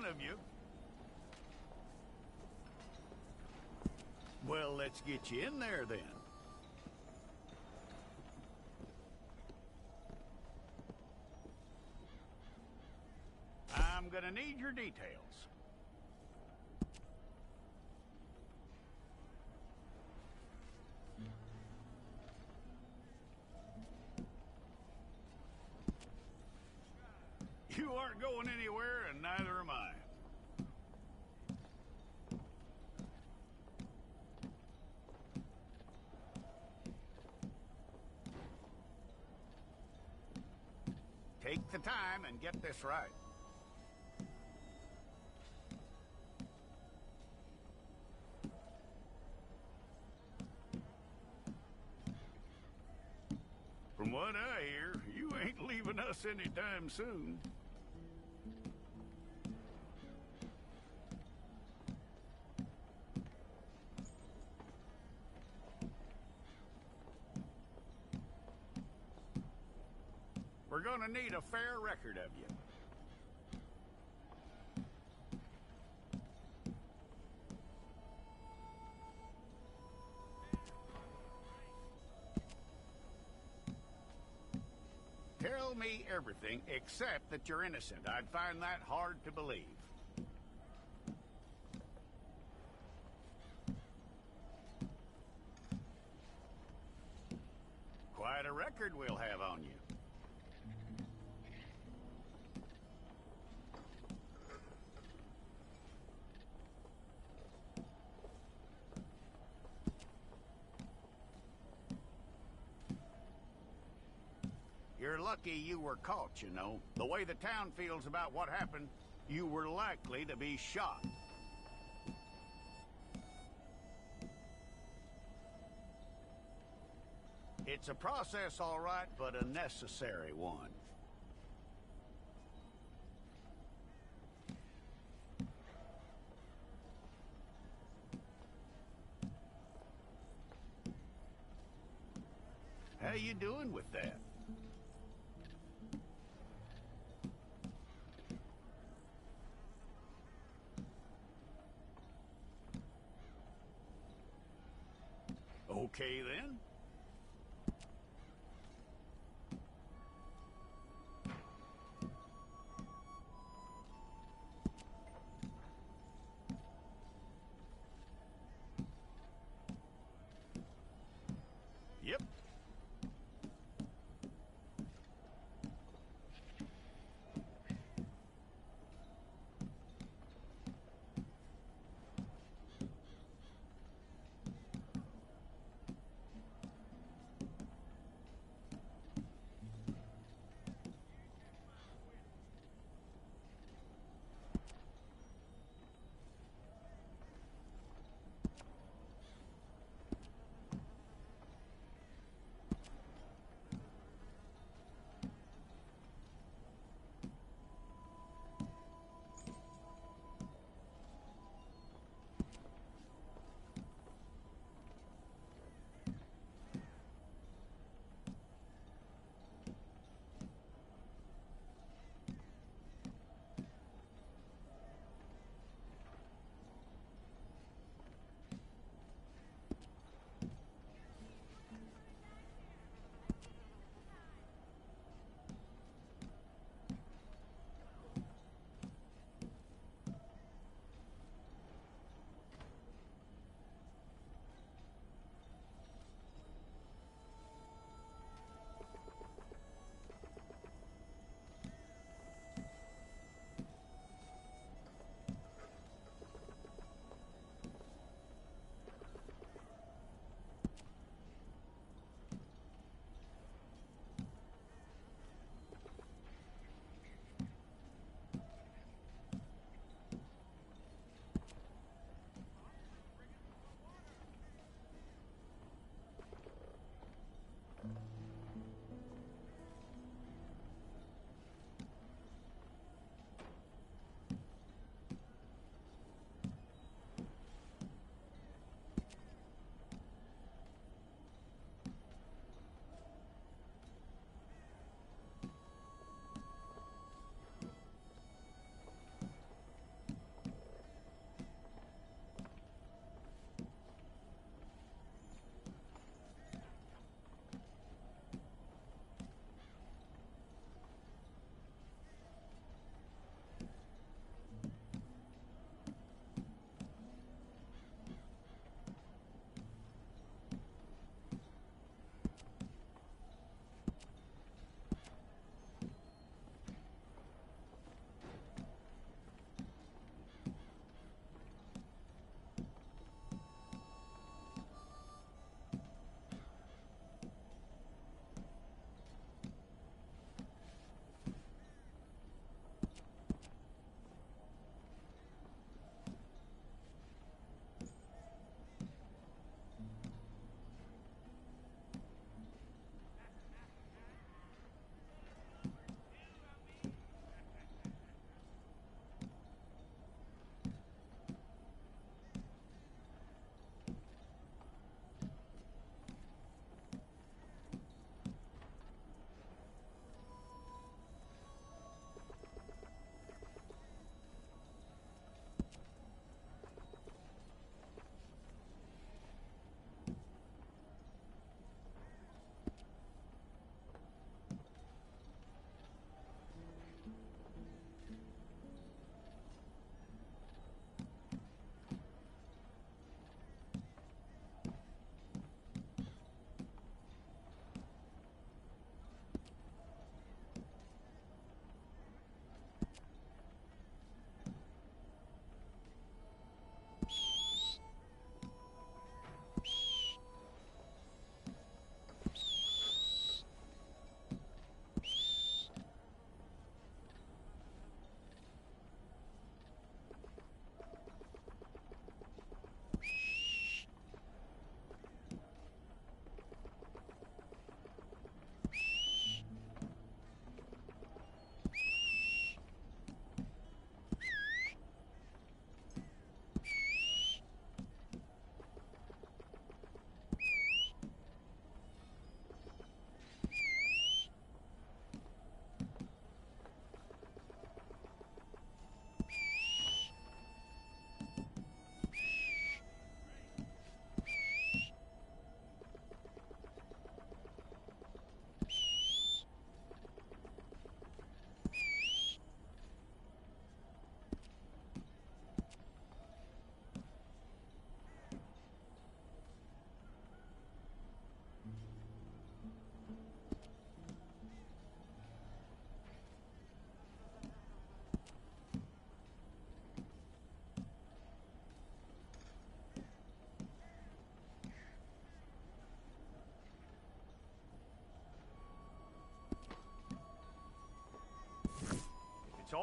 front of you. Well, let's get you in there then. I'm gonna need your details. You aren't going anywhere, and neither am I. Take the time and get this right. From what I hear, you ain't leaving us anytime soon. We're gonna need a fair record of you. Tell me everything except that you're innocent. I'd find that hard to believe. Quite a record we'll have on you. You're lucky you were caught, you know. The way the town feels about what happened, you were likely to be shot. It's a process, all right, but a necessary one. How you doing with that? Okay, then. Yep.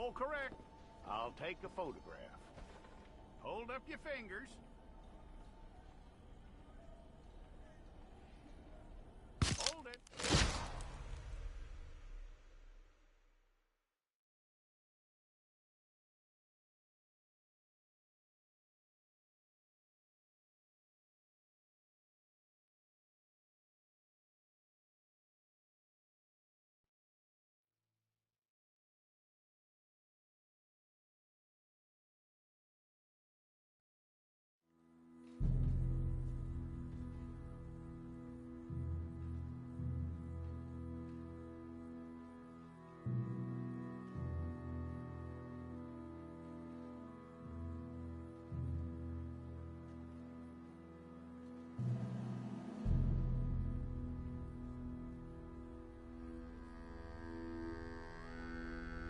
All correct. I'll take a photograph. Hold up your fingers. Hold it.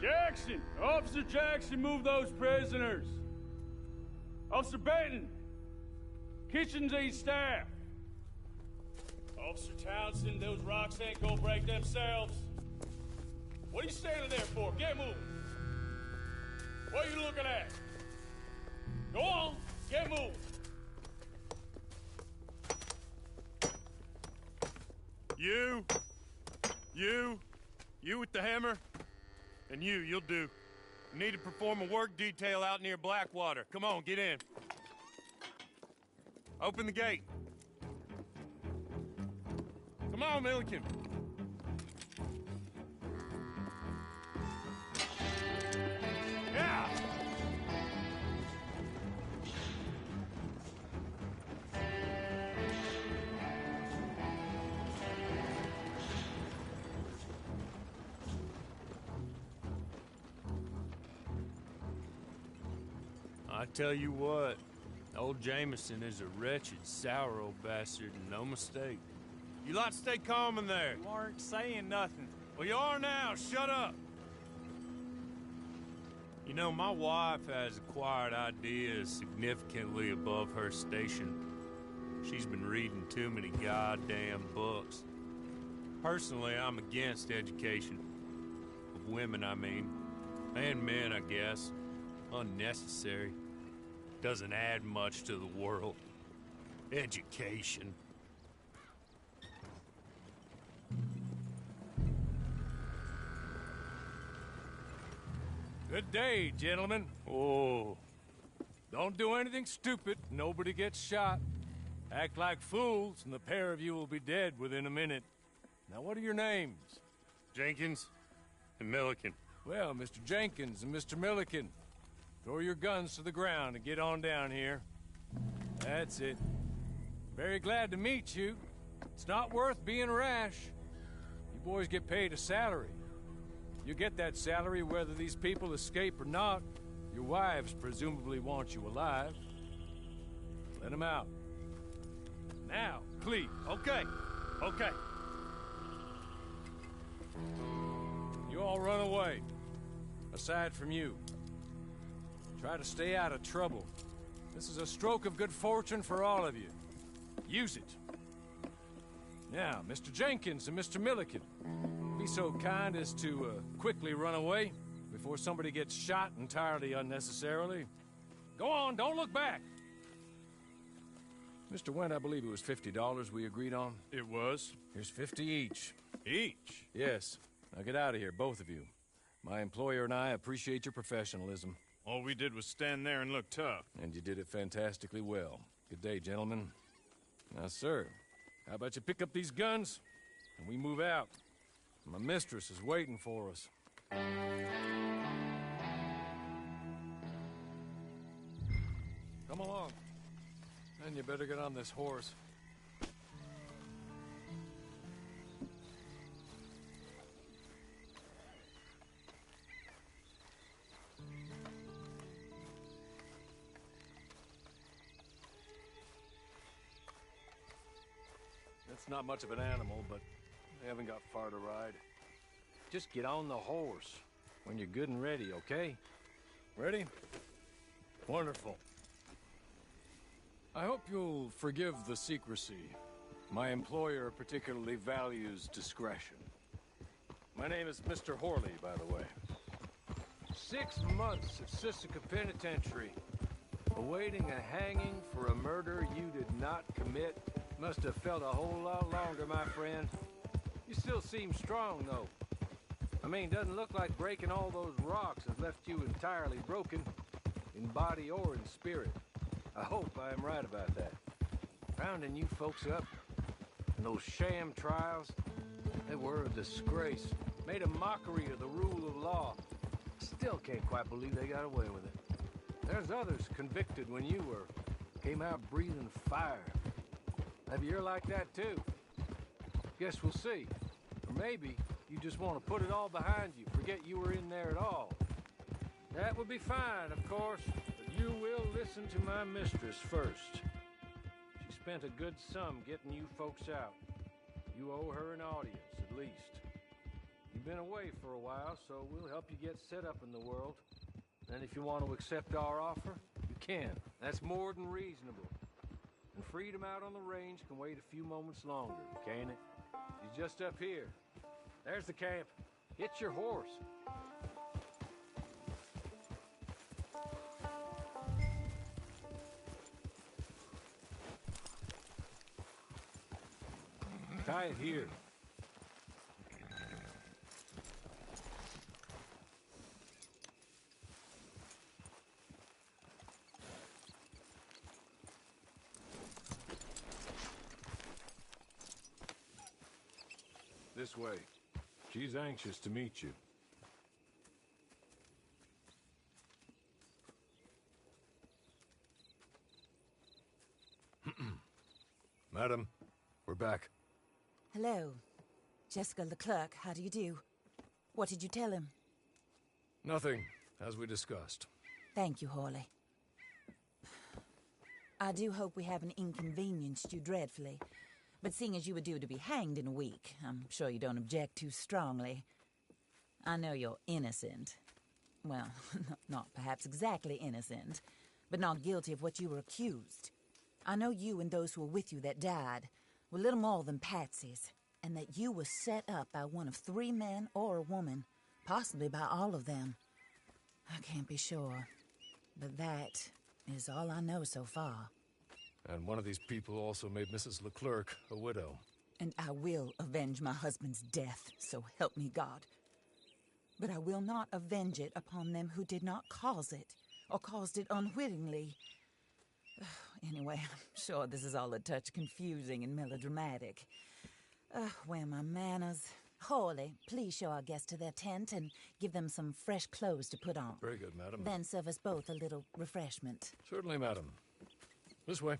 Jackson! Officer Jackson, move those prisoners! Officer Benton! Kitchens aid staff! Officer Townsend, those rocks ain't gonna break themselves. What are you standing there for? Get moving! What are you looking at? Go on, get moving! You with the hammer? And you'll do. You need to perform a work detail out near Blackwater. Come on, get in. Open the gate. Come on, Milliken. Yeah! I tell you what, old Jameson is a wretched, sour old bastard, and no mistake. You lot stay calm in there. You aren't saying nothing. Well, you are now. Shut up. You know, my wife has acquired ideas significantly above her station. She's been reading too many goddamn books. Personally, I'm against education. Of women, I mean. And men, I guess. Unnecessary. Doesn't add much to the world. Education. Good day, gentlemen. Oh. Don't do anything stupid. Nobody gets shot. Act like fools, and the pair of you will be dead within a minute. Now, what are your names? Jenkins and Milliken. Well, Mr. Jenkins and Mr. Milliken, throw your guns to the ground and get on down here. That's it. Very glad to meet you. It's not worth being rash. You boys get paid a salary. You get that salary whether these people escape or not. Your wives presumably want you alive. Let them out. Now, please. Okay. You all run away. Aside from you. Try to stay out of trouble. This is a stroke of good fortune for all of you. Use it. Now, Mr. Jenkins and Mr. Milliken, be so kind as to quickly run away before somebody gets shot entirely unnecessarily. Go on, don't look back. Mr. Wendt, I believe it was $50 we agreed on. It was. Here's 50 each. Each? Yes. Now get out of here, both of you. My employer and I appreciate your professionalism. All we did was stand there and look tough. And you did it fantastically well. Good day, gentlemen. Now, sir, how about you pick up these guns, and we move out? My mistress is waiting for us. Come along. And you better get on this horse. It's not much of an animal, but they haven't got far to ride. Just get on the horse when you're good and ready, okay? Ready? Wonderful. I hope you'll forgive the secrecy. My employer particularly values discretion. My name is Mr. Horley, by the way. 6 months at Sisika Penitentiary, awaiting a hanging for a murder you did not commit. Must have felt a whole lot longer, my friend. You still seem strong, though. I mean, doesn't look like breaking all those rocks has left you entirely broken, in body or in spirit. I hope I am right about that. Rounding you folks up, and those sham trials, they were a disgrace. Made a mockery of the rule of law. Still can't quite believe they got away with it. There's others convicted when you were. Came out breathing fire. Maybe you're like that too. Guess we'll see. Or maybe you just want to put it all behind you, forget you were in there at all. That would be fine, of course, but you will listen to my mistress first. She spent a good sum getting you folks out. You owe her an audience, at least. You've been away for a while, so we'll help you get set up in the world. And if you want to accept our offer, you can. That's more than reasonable. And freedom out on the range can wait a few moments longer, can't it? She's just up here. There's the camp. Get your horse. Tie it here. This way. She's anxious to meet you. Madam, we're back. Hello. Jessica Leclerc, how do you do? What did you tell him? Nothing, as we discussed. Thank you, Hawley. I do hope we haven't inconvenienced you dreadfully. But seeing as you were due to be hanged in a week, I'm sure you don't object too strongly. I know you're innocent. Well, not perhaps exactly innocent, but not guilty of what you were accused. I know you and those who were with you that died were little more than patsies, and that you were set up by one of 3 men or a woman, possibly by all of them. I can't be sure, but that is all I know so far. And one of these people also made Mrs. Leclerc a widow. And I will avenge my husband's death, so help me God. But I will not avenge it upon them who did not cause it, or caused it unwittingly. Anyway, I'm sure this is all a touch confusing and melodramatic. Where are my manners? Hawley, please show our guests to their tent and give them some fresh clothes to put on. Very good, madam. Then serve us both a little refreshment. Certainly, madam. This way.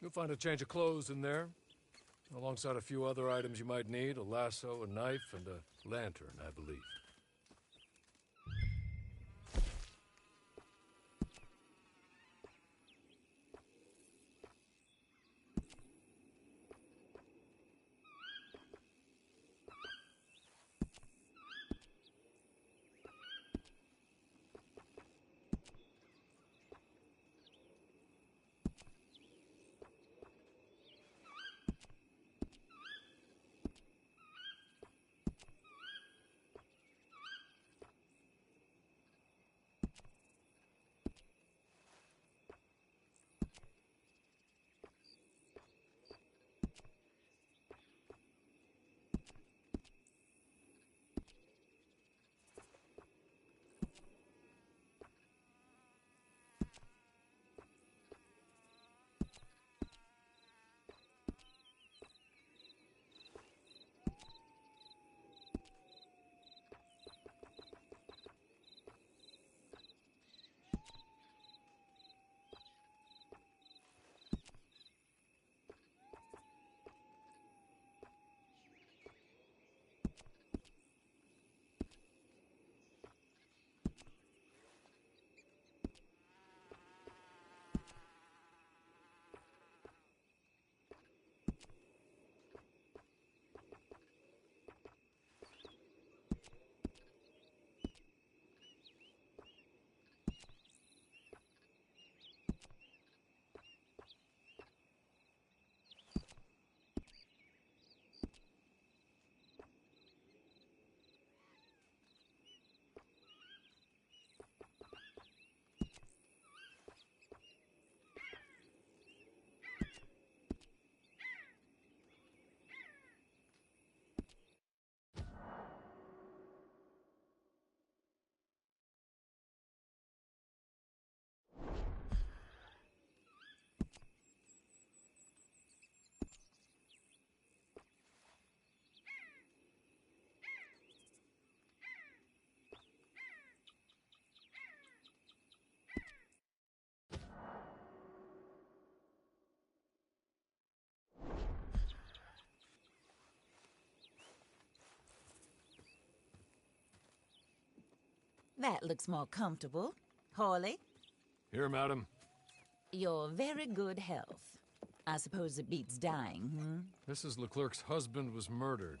You'll find a change of clothes in there, alongside a few other items you might need, a lasso, a knife, and a lantern, I believe. That looks more comfortable. Hawley, Here, madam. your very good health. I suppose it beats dying, Mrs. Leclerc's husband was murdered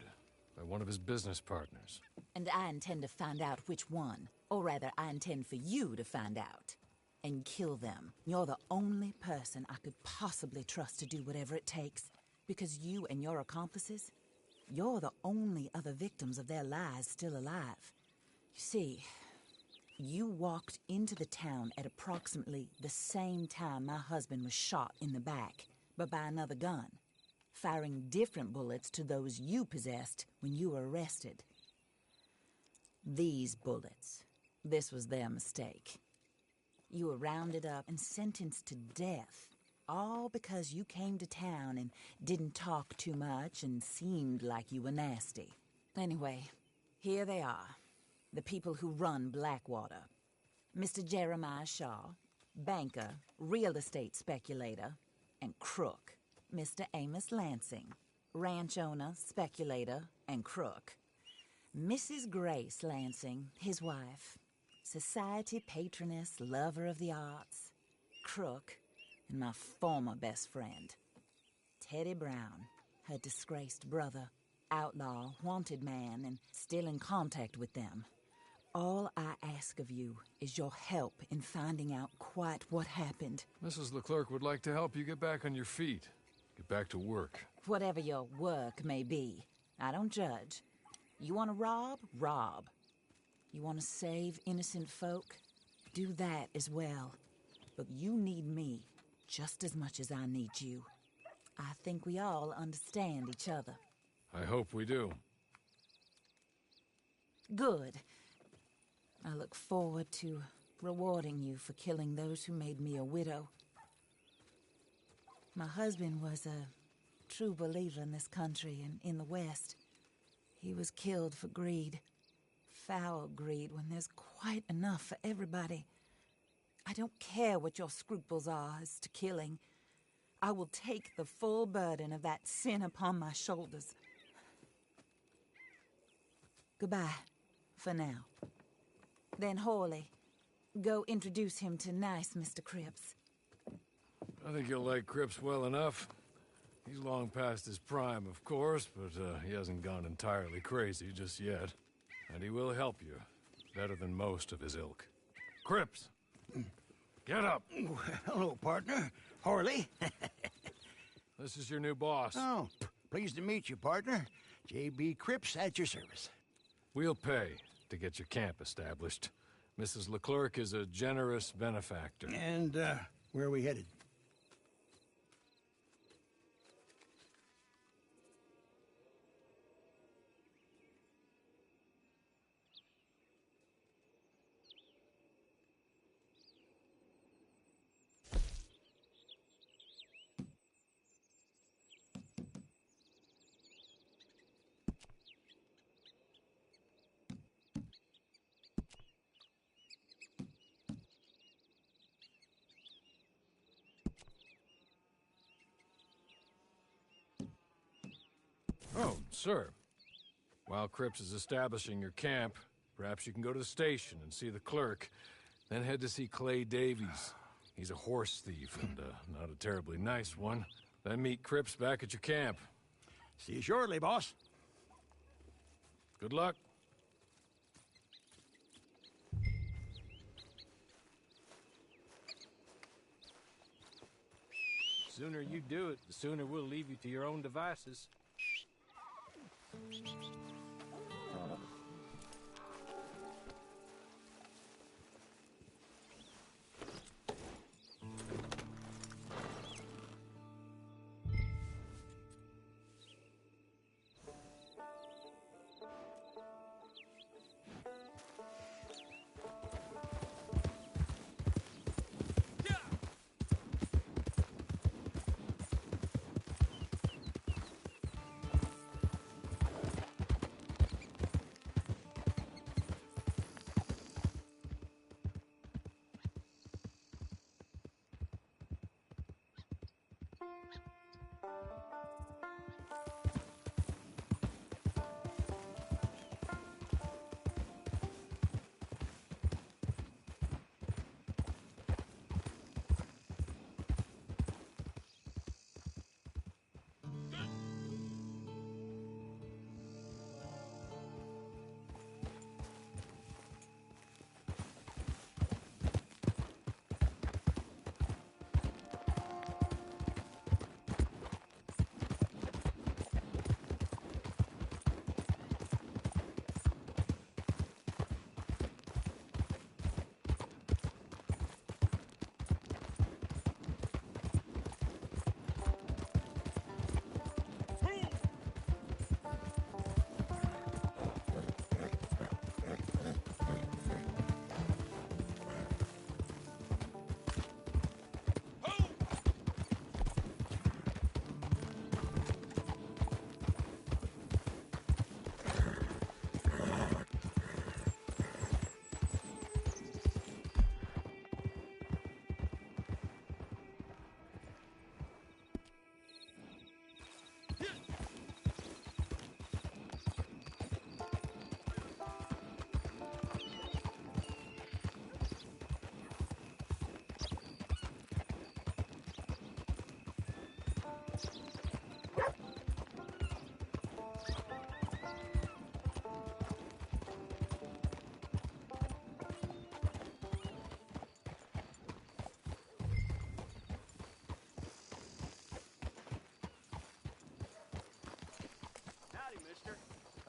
by one of his business partners. And I intend to find out which one. Or rather, I intend for you to find out. And kill them. You're the only person I could possibly trust to do whatever it takes. Because you and your accomplices, you're the only other victims of their lies still alive. You see, you walked into the town at approximately the same time my husband was shot in the back, but by another gun, firing different bullets to those you possessed when you were arrested. These bullets, this was their mistake. You were rounded up and sentenced to death, all because you came to town and didn't talk too much and seemed like you were nasty. Anyway, here they are, the people who run Blackwater. Mr. Jeremiah Shaw, banker, real estate speculator, and crook. Mr. Amos Lansing, ranch owner, speculator, and crook. Mrs. Grace Lansing, his wife, society patroness, lover of the arts, crook, and my former best friend. Teddy Brown, her disgraced brother, outlaw, wanted man, and still in contact with them. All I ask of you is your help in finding out quite what happened. Mrs. Leclerc would like to help you get back on your feet. Get back to work. Whatever your work may be, I don't judge. You want to rob? Rob. You want to save innocent folk? Do that as well. But you need me just as much as I need you. I think we all understand each other. I hope we do. Good. I look forward to rewarding you for killing those who made me a widow. My husband was a true believer in this country and in the West. He was killed for greed. Foul greed when there's quite enough for everybody. I don't care what your scruples are as to killing. I will take the full burden of that sin upon my shoulders. Goodbye, for now. Then Hawley, go introduce him to nice Mr. Cripps. I think you'll like Cripps well enough. He's long past his prime, of course, but he hasn't gone entirely crazy just yet. And he will help you, better than most of his ilk. Cripps! Get up! Hello, partner. Harley. This is your new boss. Oh, pleased to meet you, partner. J.B. Cripps at your service. We'll pay to get your camp established. Mrs. Leclerc is a generous benefactor. And, where are we headed? Oh, sir. While Cripps is establishing your camp, perhaps you can go to the station and see the clerk, then head to see Clay Davies. He's a horse thief, and not a terribly nice one. Then meet Cripps back at your camp. See you shortly, boss. Good luck. The sooner you do it, the sooner we'll leave you to your own devices.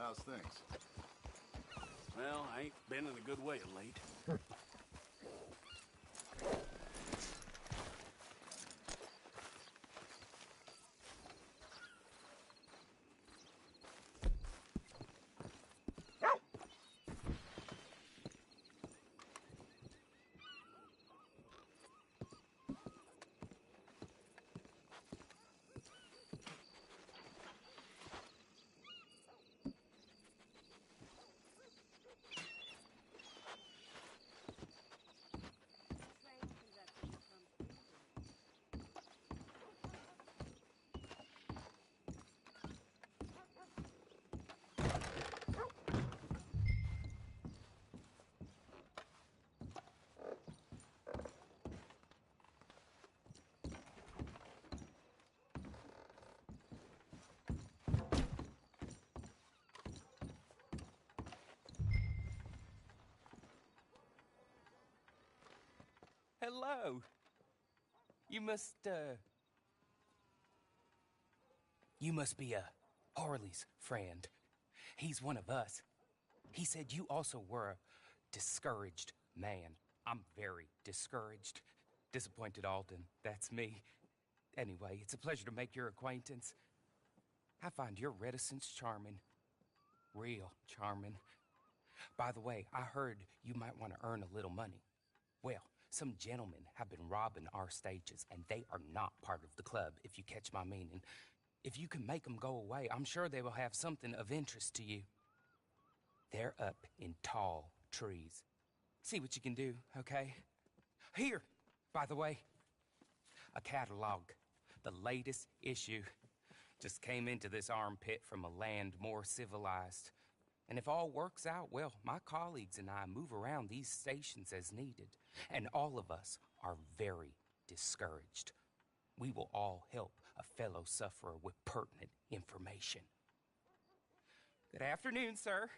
How's things? Well, I ain't been in a good way of late. Hello. You must be Harley's friend. He's one of us. He said you also were a discouraged man. I'm very discouraged. Disappointed Alden, that's me. Anyway, it's a pleasure to make your acquaintance. I find your reticence charming. Real charming. By the way, I heard you might want to earn a little money. Well, some gentlemen have been robbing our stages, and they are not part of the club, if you catch my meaning. If you can make them go away, I'm sure they will have something of interest to you. They're up in tall trees. See what you can do, okay? Here, by the way, a catalog. The latest issue. Just came into this armpit from a land more civilized. And if all works out, well, my colleagues and I move around these stations as needed. And all of us are very discouraged. We will all help a fellow sufferer with pertinent information. Good afternoon, sir.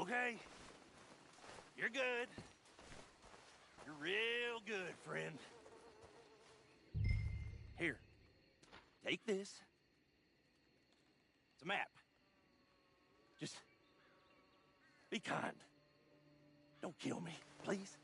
Okay? You're good. You're real good, friend. Here, take this. It's a map. Just be kind. Don't kill me, please.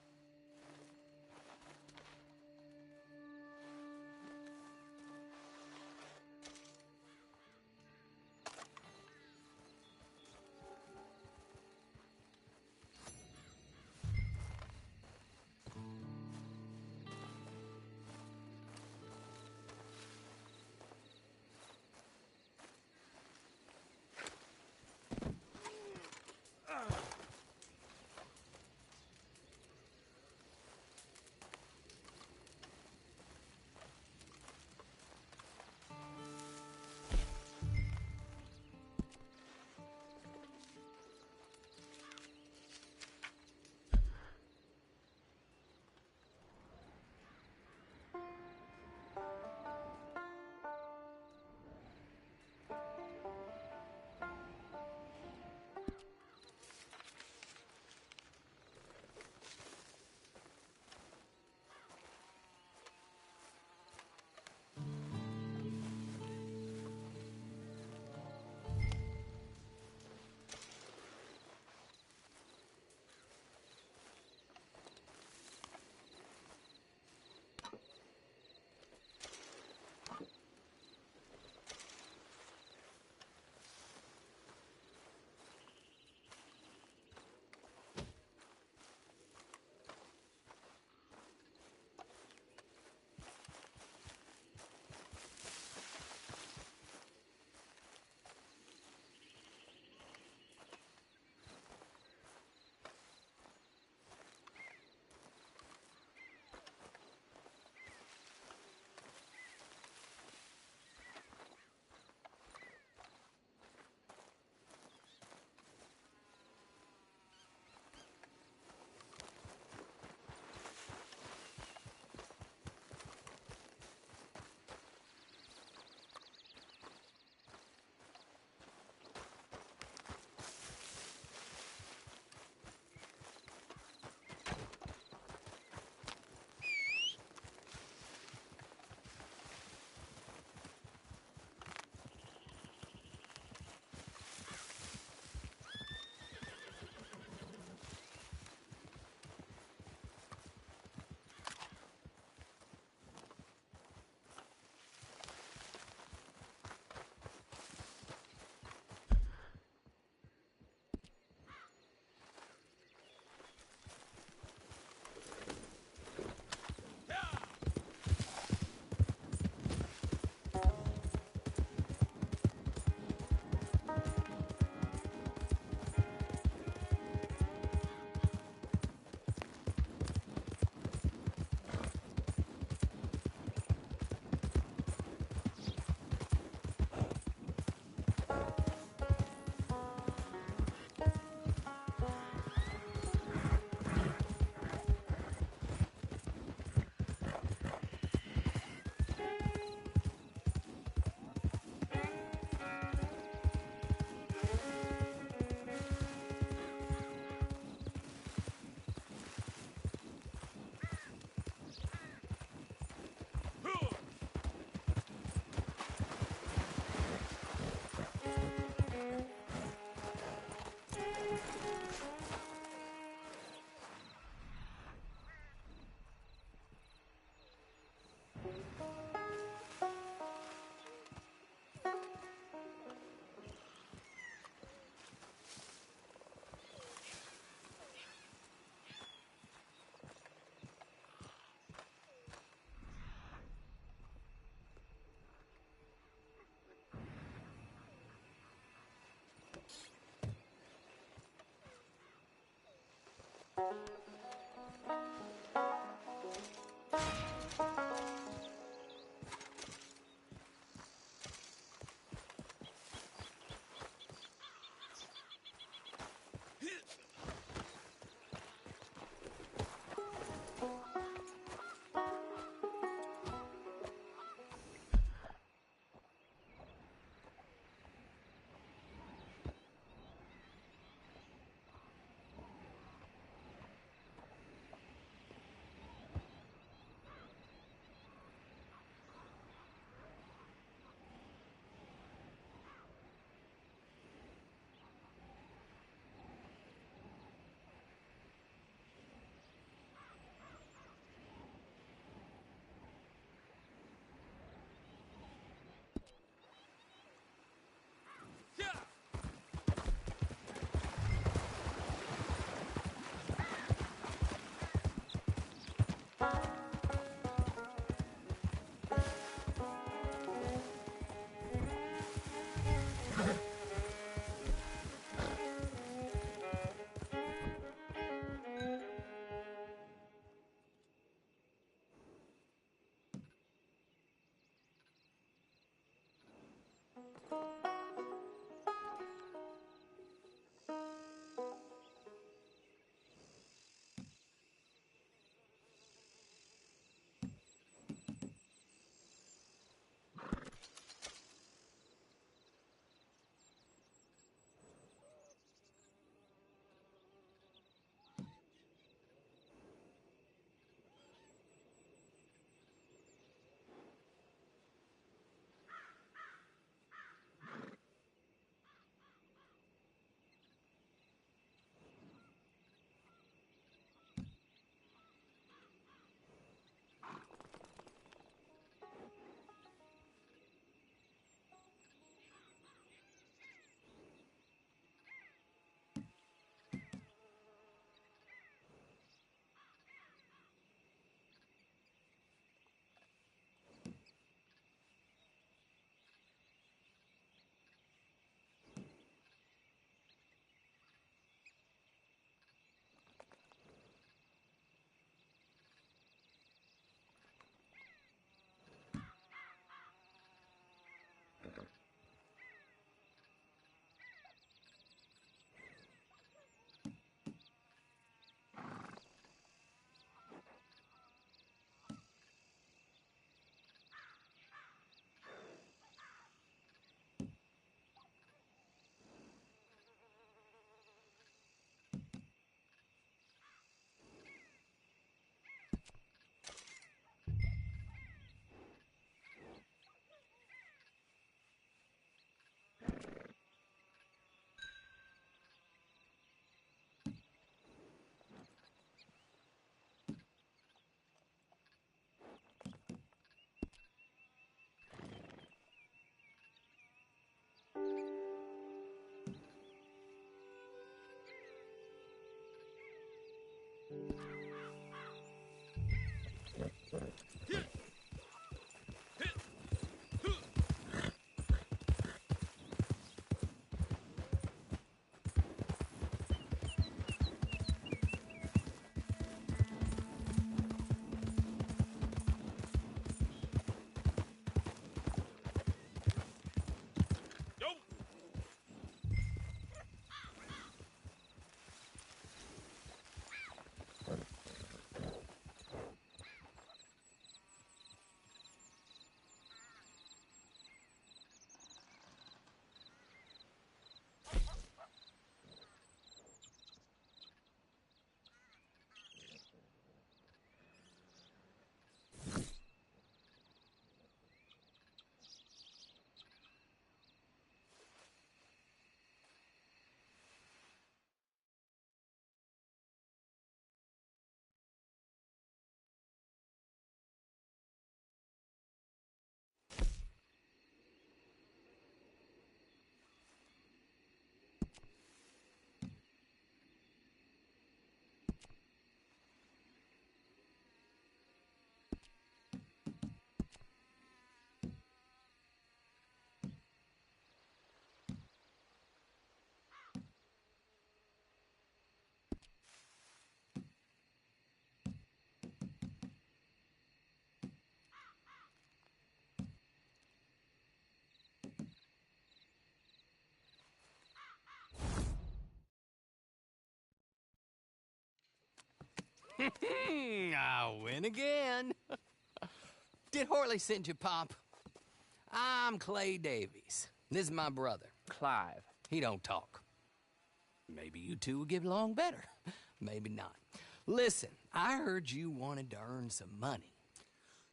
I win again. Did Horley send you, Pop? I'm Clay Davies. This is my brother, Clive. He don't talk. Maybe you two will get along better. Maybe not. Listen, I heard you wanted to earn some money.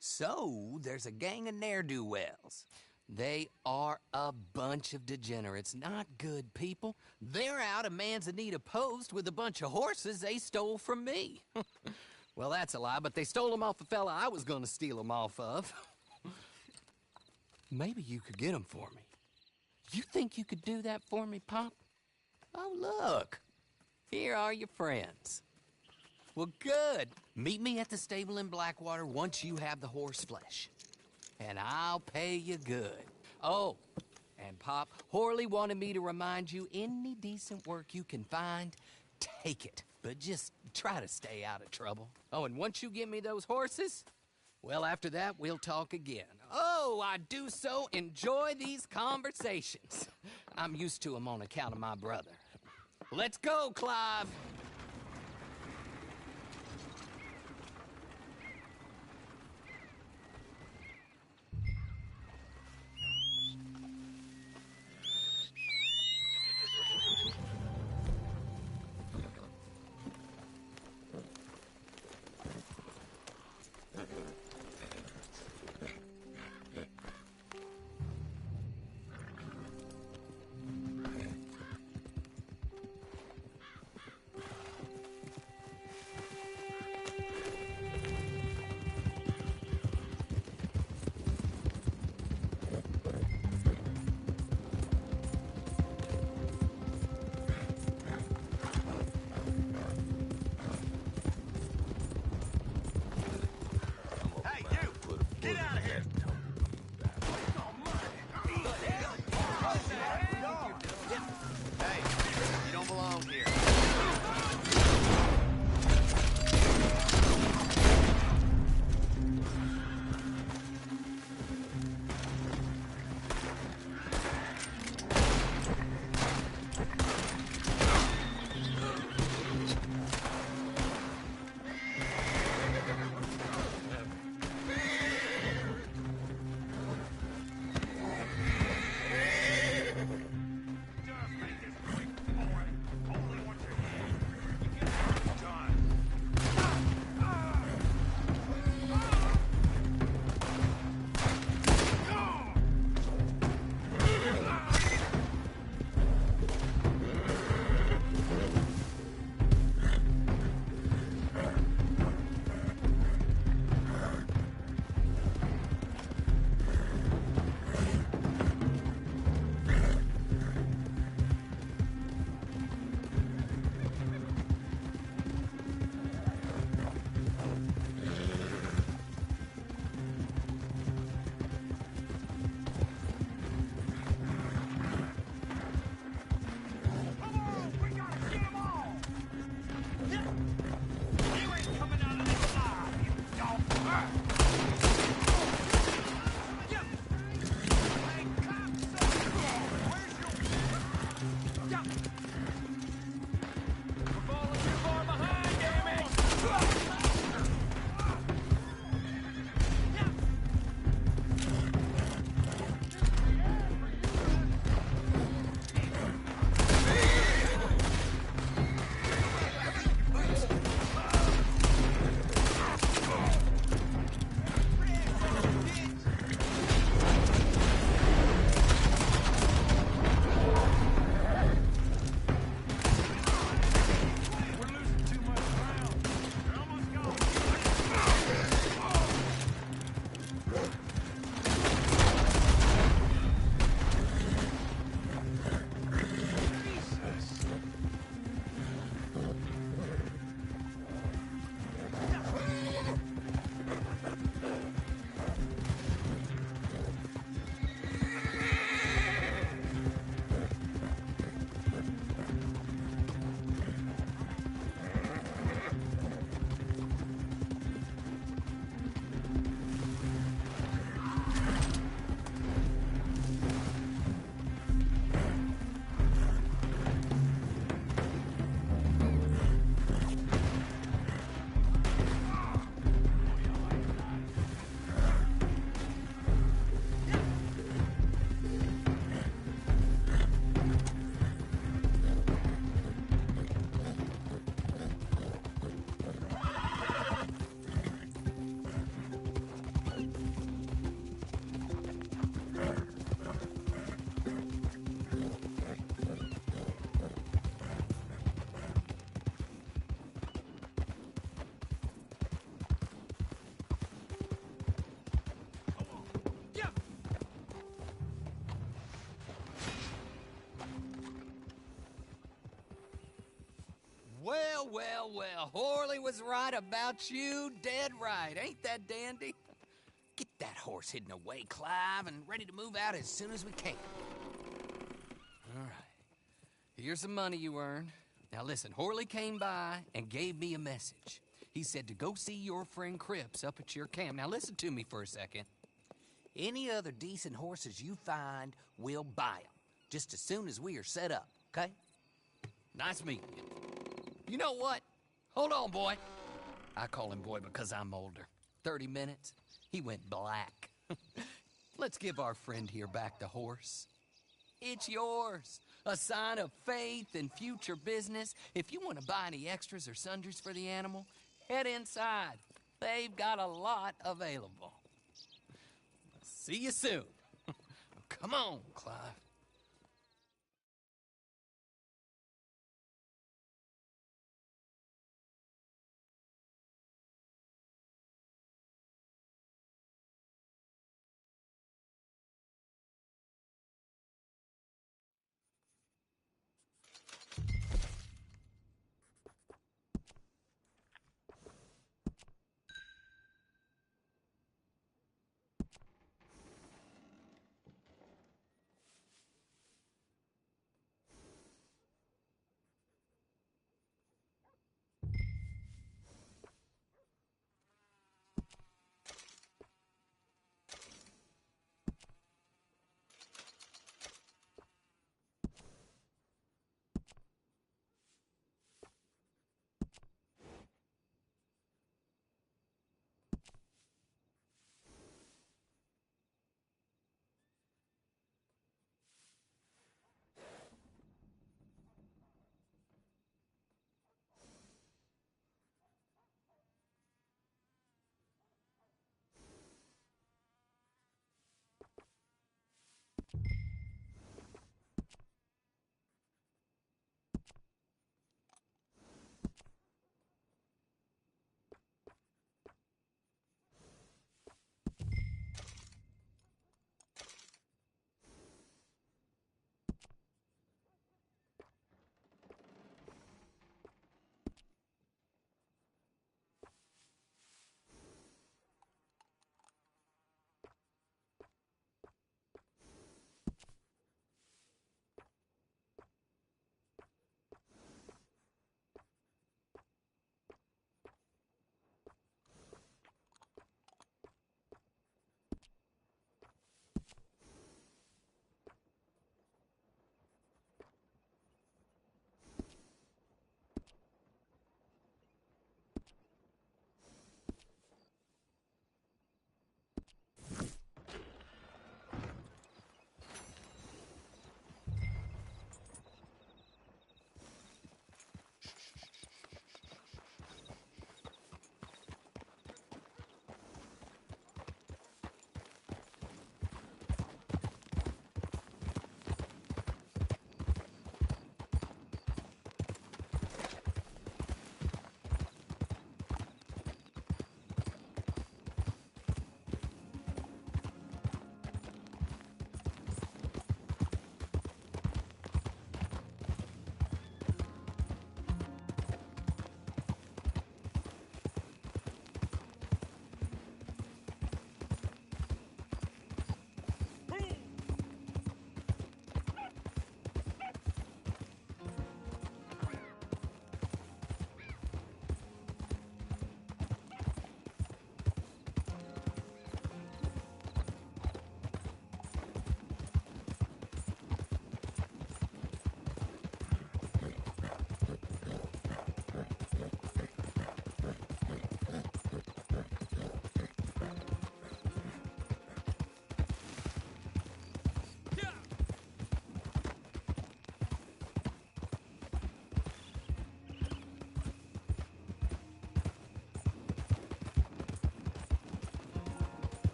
So, there's a gang of ne'er-do-wells. They are a bunch of degenerates, not good people. They're out of Manzanita Post with a bunch of horses they stole from me. Well, that's a lie, but they stole them off a fella I was gonna steal them off of. Maybe you could get them for me. You think you could do that for me, Pop? Oh, look. Here are your friends. Well, good. Meet me at the stable in Blackwater once you have the horse flesh. And I'll pay you good. Oh, and Pop, Horley wanted me to remind you, any decent work you can find, take it. But just try to stay out of trouble. Oh, and once you give me those horses, well, after that, we'll talk again. Oh, I do so enjoy these conversations. I'm used to them on account of my brother. Let's go, Clive. Well. Horley was right about you, dead right. Ain't that dandy? Get that horse hidden away, Clive, and ready to move out as soon as we can. All right. Here's the money you earned. Now listen, Horley came by and gave me a message. He said to go see your friend Cripps up at your camp. Now listen to me for a second. Any other decent horses you find, we'll buy them. Just as soon as we are set up, okay? Nice meeting you. You know what? Hold on, boy. I call him boy because I'm older. 30 minutes, he went black. Let's give our friend here back the horse. It's yours. A sign of faith and future business. If you want to buy any extras or sundries for the animal, head inside. They've got a lot available. See you soon. Come on, Clive.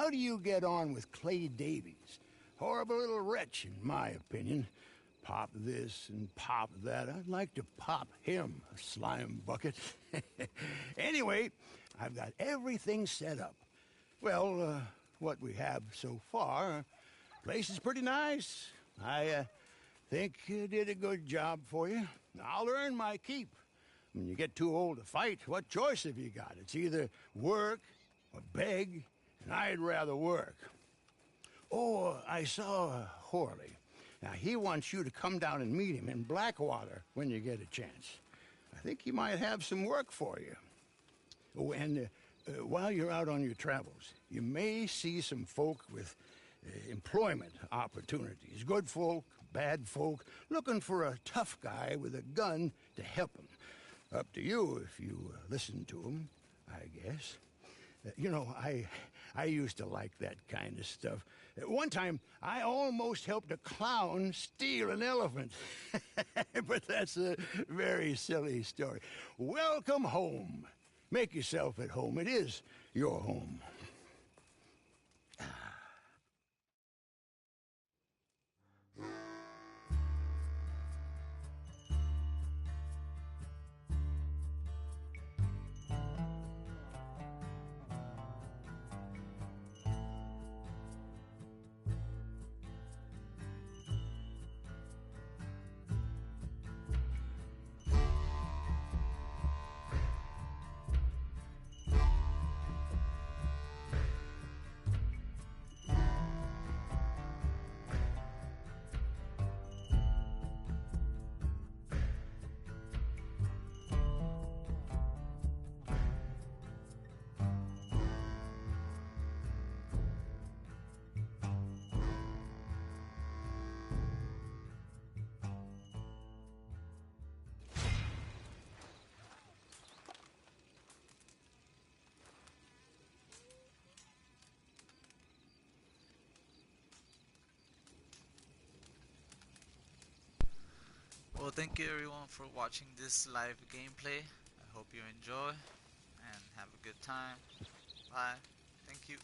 how do you get on with Clay Davies? Horrible little wretch, in my opinion. Pop this and pop that. I'd like to pop him, a slime bucket. Anyway, I've got everything set up. Well, what we have so far, place is pretty nice. I think you did a good job for you. I'll earn my keep. When you get too old to fight, what choice have you got? It's either work or beg, and I'd rather work. Oh, I saw Horley. Now, he wants you to come down and meet him in Blackwater when you get a chance. I think he might have some work for you. Oh, and while you're out on your travels, you may see some folk with employment opportunities. Good folk, bad folk, looking for a tough guy with a gun to help them. Up to you if you listen to them, I guess. You know, I used to like that kind of stuff. One time, I almost helped a clown steal an elephant. But that's a very silly story. Welcome home. Make yourself at home. It is your home. Well, thank you everyone for watching this live gameplay. I hope you enjoy and have a good time. Bye. Thank you.